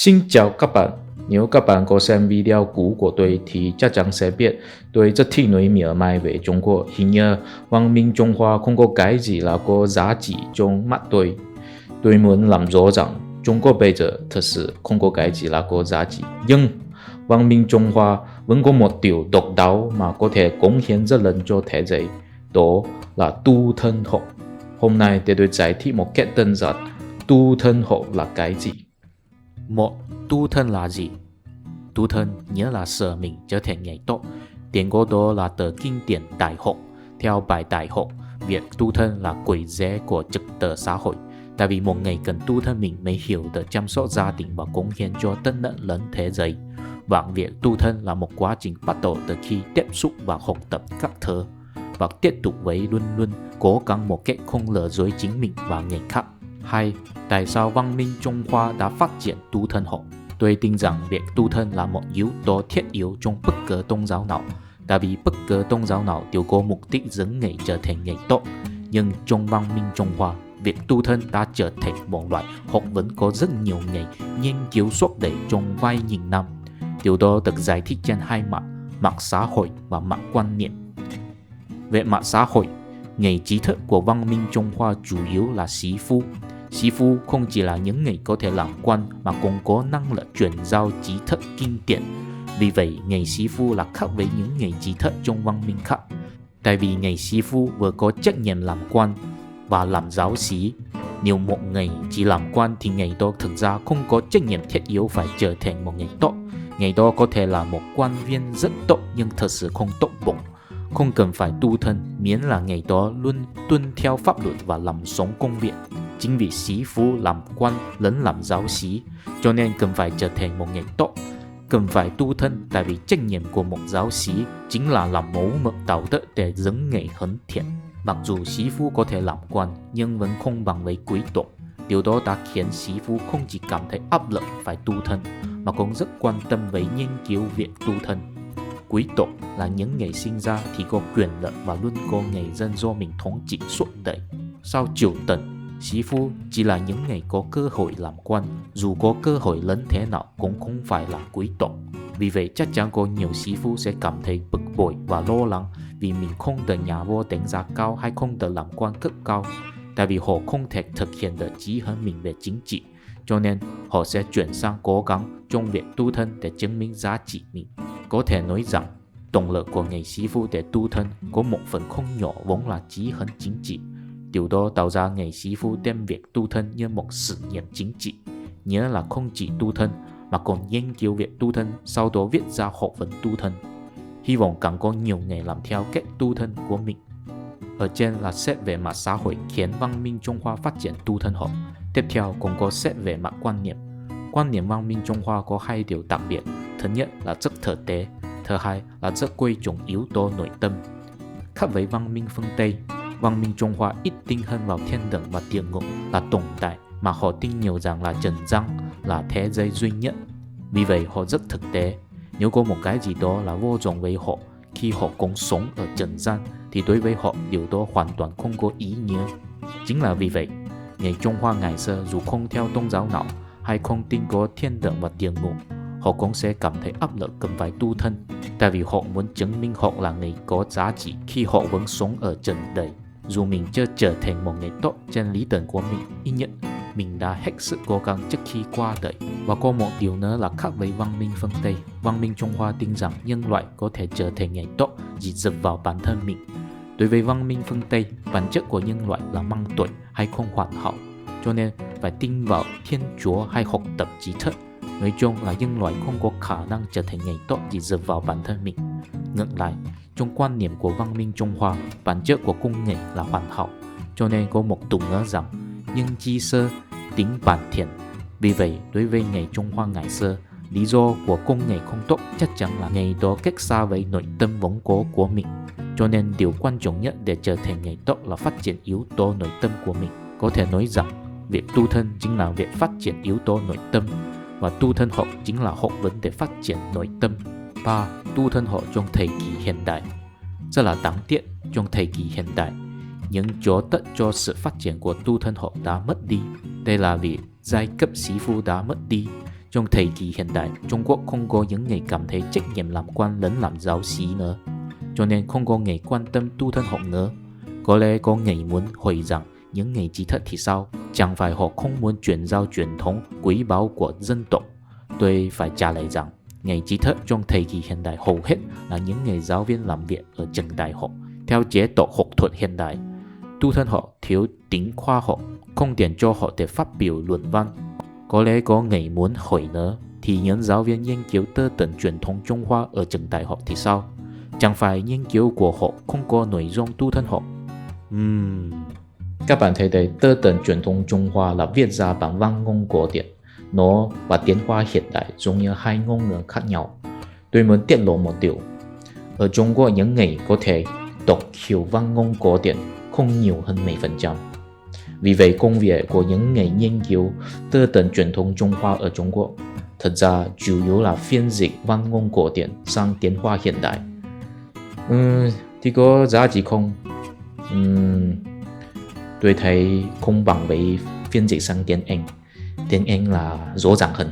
Xin chào các bạn, nếu các bạn có xem video cũ của tôi thì chắc chắn sẽ biết tôi rất thích nói mỉa mai về Trung Quốc. Hình như văn minh Trung Hoa không có cái gì là có giá trị trong mắt tôi. Tôi muốn làm rõ rằng Trung Quốc bây giờ thật sự không có cái gì là có giá trị. Nhưng văn minh Trung Hoa vẫn có một điều độc đáo mà có thể cống hiến rất lớn cho thế giới. Đó là tu thân học. Hôm nay để tôi giải thích một cách đơn giản, tu thân học là cái gì. Một, tu thân là gì? Tu thân nghĩa là sửa mình trở thành người tốt. Tiền của đó là tờ kinh điển Đại Học. Theo bài Đại Học, việc tu thân là quỹ rẽ của trật tự xã hội. Tại vì một ngày cần tu thân mình mới hiểu được chăm sóc gia đình và cống hiến cho tất cả lớn thế giới. Và việc tu thân là một quá trình bắt đầu từ khi tiếp xúc và học tập các thứ và tiếp tục với luôn luôn cố gắng một cách không lừa dối chính mình và người khác. 2. Tại sao văn minh Trung Hoa đã phát triển tu thân học? Tôi tin rằng việc tu thân là một yếu tố thiết yếu trong bất cứ tôn giáo nào. Tại vì bất cứ tôn giáo nào đều có mục đích dẫn người trở thành người tốt. Nhưng trong văn minh Trung Hoa, việc tu thân đã trở thành một loại học vấn có rất nhiều người nghiên cứu suốt đời trong vài nghìn năm. Điều đó được giải thích trên hai mặt, mặt xã hội và mặt quan niệm. Về mặt xã hội, nghề trí thức của văn minh Trung Hoa chủ yếu là sĩ phu. Sĩ phu không chỉ là những người có thể làm quan mà còn có năng lực truyền giao trí thức kinh điển. Vì vậy, nghề sĩ phu là khác với những nghề trí thức trong văn minh khác. Tại vì nghề sĩ phu vừa có trách nhiệm làm quan và làm giáo sĩ. Nếu một người chỉ làm quan thì nghề đó thực ra không có trách nhiệm thiết yếu phải trở thành một nghề tốt. Nghề đó có thể là một quan viên rất tốt nhưng thật sự không tốt bụng. Không cần phải tu thân, miễn là ngày đó luôn tuân theo pháp luật và làm sống công việc. Chính vì sĩ phu làm quan lẫn làm giáo sĩ, cho nên cần phải trở thành một người tốt. Cần phải tu thân tại vì trách nhiệm của một giáo sĩ chính là làm mẫu mực đạo đức để dẫn người hướng thiện. Mặc dù sĩ phu có thể làm quan nhưng vẫn không bằng với quý tộc. Điều đó đã khiến sĩ phu không chỉ cảm thấy áp lực phải tu thân mà cũng rất quan tâm với nghiên cứu việc tu thân. Quý tộc là những người sinh ra thì có quyền lợi và luôn có người dân do mình thống trị suốt đời. Sau triều Tần, sĩ phu chỉ là những người có cơ hội làm quan, dù có cơ hội lớn thế nào cũng không phải là quý tộc. Vì vậy chắc chắn có nhiều sĩ phu sẽ cảm thấy bực bội và lo lắng vì mình không được nhà vua đánh giá cao hay không được làm quan cấp cao. Tại vì họ không thể thực hiện được chí hướng mình về chính trị, cho nên họ sẽ chuyển sang cố gắng trong việc tu thân để chứng minh giá trị mình. Có thể nói rằng, động lực của người sĩ phu để tu thân có một phần không nhỏ vốn là chí hướng chính trị. Điều đó tạo ra người sĩ phu đem việc tu thân như một sự nghiệp chính trị, nghĩa là không chỉ tu thân mà còn nghiên cứu việc tu thân, sau đó viết ra học vấn tu thân. Hy vọng càng có nhiều người làm theo cách tu thân của mình. Ở trên là xét về mặt xã hội khiến văn minh Trung Hoa phát triển tu thân học. Tiếp theo cũng có xét về mặt quan niệm. Quan niệm văn minh Trung Hoa có hai điều đặc biệt. Thứ nhất là rất thực tế, thứ hai là rất quan trọng yếu tố nội tâm. Khác với văn minh phương Tây, văn minh Trung Hoa ít tin hơn vào thiên đường và địa ngục là tồn tại, mà họ tin nhiều rằng là trần gian là thế giới duy nhất. Vì vậy họ rất thực tế. Nếu có một cái gì đó là vô dụng với họ khi họ cũng sống ở trần gian thì đối với họ điều đó hoàn toàn không có ý nghĩa. Chính là vì vậy, người Trung Hoa ngày xưa dù không theo tôn giáo nào hay không tin có thiên đường và địa ngục, họ cũng sẽ cảm thấy áp lực cần phải tu thân, tại vì họ muốn chứng minh họ là người có giá trị khi họ vẫn sống ở trần đời. Dù mình chưa trở thành một người tốt trên lý tưởng của mình, ít nhất mình đã hết sức cố gắng trước khi qua đời. Và có một điều nữa là khác với văn minh phương Tây, văn minh Trung Hoa tin rằng nhân loại có thể trở thành người tốt chỉ dựa vào bản thân mình. Đối với văn minh phương Tây, bản chất của nhân loại là mang tội hay không hoàn hảo, cho nên phải tin vào Thiên Chúa hay học tập trí thức. Nói chung là nhân loại không có khả năng trở thành người tốt chỉ dựa vào bản thân mình. Ngược lại, trong quan niệm của văn minh Trung Hoa, bản chất của con người là hoàn hảo, cho nên có một tục ngữ rằng nhân chi sơ tính bản thiện. Vì vậy, đối với người Trung Hoa ngày xưa, lý do của con người không tốt chắc chắn là người đó cách xa với nội tâm vốn có của mình. Cho nên điều quan trọng nhất để trở thành người tốt là phát triển yếu tố nội tâm của mình. Có thể nói rằng, việc tu thân chính là việc phát triển yếu tố nội tâm, và tu thân học chính là học vấn để phát triển nội tâm. 3. Tu thân học trong thời kỳ hiện đại. Rất là đáng tiếc, trong thời kỳ hiện đại, những chỗ tất cho sự phát triển của tu thân học đã mất đi. Đây là vì giai cấp sĩ phu đã mất đi. Trong thời kỳ hiện đại, Trung Quốc không có những người cảm thấy trách nhiệm làm quan lẫn làm giáo sĩ nữa, cho nên không có người quan tâm tu thân học nữa. Có lẽ có người muốn hỏi rằng những người trí thức thì sao? Chẳng phải họ không muốn chuyển giao truyền thống quý báu của dân tộc? Tôi phải trả lời rằng, người trí thức trong thời kỳ hiện đại hầu hết là những người giáo viên làm việc ở trường đại học theo chế độ học thuật hiện đại. Tu thân họ thiếu tính khoa học, không tiền cho họ để phát biểu luận văn. Có lẽ có người muốn hỏi nữa, thì những giáo viên nghiên cứu tơ tẩn truyền thống Trung Hoa ở trường đại học thì sao? Chẳng phải nghiên cứu của họ không có nội dung tu thân học? Các bạn thấy đấy, tơ tẩn truyền thống Trung Hoa là viết ra bằng văn ngôn cổ điển. Nó và tiến hóa hiện đại giống như hai ngôn ngữ khác nhau. Tôi muốn tiết lộ một điều. Ở Trung Quốc, những người có thể đọc hiểu văn ngôn cổ điển không nhiều hơn 10%. Vì vậy, công việc của những người nghiên cứu tơ tẩn truyền thống Trung Hoa ở Trung Quốc thật ra chủ yếu là phiên dịch văn ngôn cổ điển sang tiến hóa hiện đại. Thì có giá trị không? Tôi thấy không bằng với phiên dịch sang tiếng Anh. Tiếng Anh là rõ ràng hơn.